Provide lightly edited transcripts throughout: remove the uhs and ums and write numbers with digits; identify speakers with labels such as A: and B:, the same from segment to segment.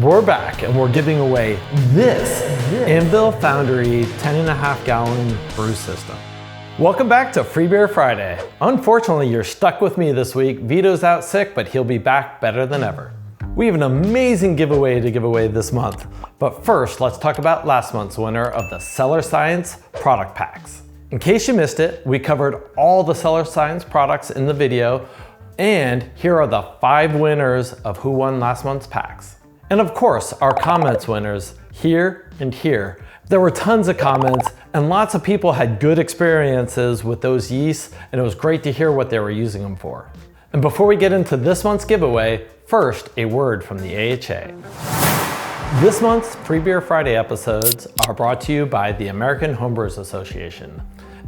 A: We're back and we're giving away this Anvil Foundry 10.5 gallon brew system. Welcome back to Free Beer Friday. Unfortunately, you're stuck with me this week. Vito's out sick, but he'll be back better than ever. We have an amazing giveaway to give away this month. But first, let's talk about last month's winner of the Cellar Science product packs. In case you missed it, we covered all the Cellar Science products in the video, and here are the 5 winners of who won last month's packs. And of course, our comments winners here and here. There were tons of comments and lots of people had good experiences with those yeasts, and it was great to hear what they were using them for. And before we get into this month's giveaway, first, a word from the AHA. This month's Free Beer Friday episodes are brought to you by the American Homebrewers Association,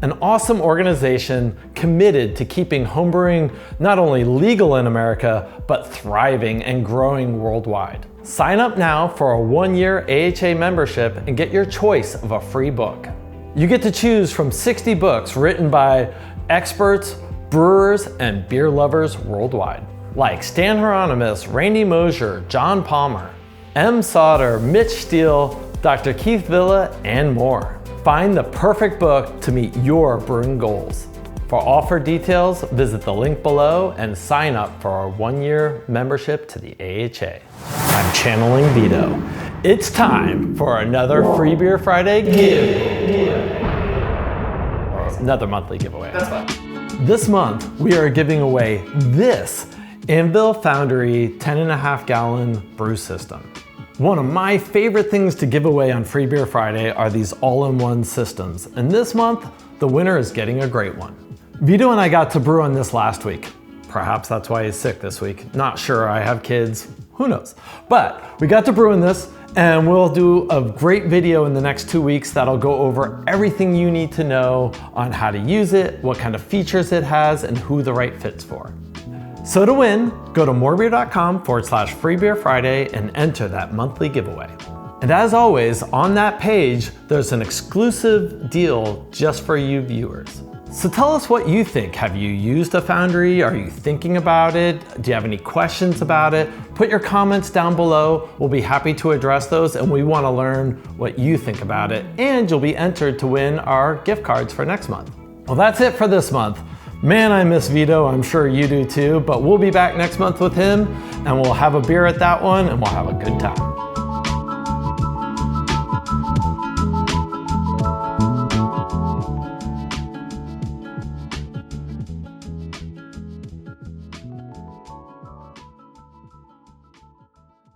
A: an awesome organization committed to keeping homebrewing not only legal in America, but thriving and growing worldwide. Sign up now for a 1-year AHA membership and get your choice of a free book. You get to choose from 60 books written by experts, brewers, and beer lovers worldwide, like Stan Hieronymus, Randy Mosier, John Palmer, M. Sauter, Mitch Steele, Dr. Keith Villa, and more. Find the perfect book to meet your brewing goals. For offer details, visit the link below and sign up for our 1-year membership to the AHA. I'm channeling Vito. It's time for another Free Beer Friday giveaway. Another monthly giveaway.
B: That's fine.
A: This month, we are giving away this Anvil Foundry 10.5 gallon brew system. One of my favorite things to give away on Free Beer Friday are these all-in-one systems. And this month, the winner is getting a great one. Vito and I got to brew on this last week. Perhaps that's why he's sick this week. Not sure, I have kids, who knows? But we got to brew in this, and we'll do a great video in the next 2 weeks that'll go over everything you need to know on how to use it, what kind of features it has, and who the right fit's for. So to win, go to morebeer.com/freebeerfriday and enter that monthly giveaway. And as always, on that page, there's an exclusive deal just for you viewers. So tell us what you think. Have you used a Foundry? Are you thinking about it? Do you have any questions about it? Put your comments down below. We'll be happy to address those, and we want to learn what you think about it. And you'll be entered to win our gift cards for next month. Well, that's it for this month. Man, I miss Vito. I'm sure you do too, but we'll be back next month with him, and we'll have a beer at that one, and we'll have a good time.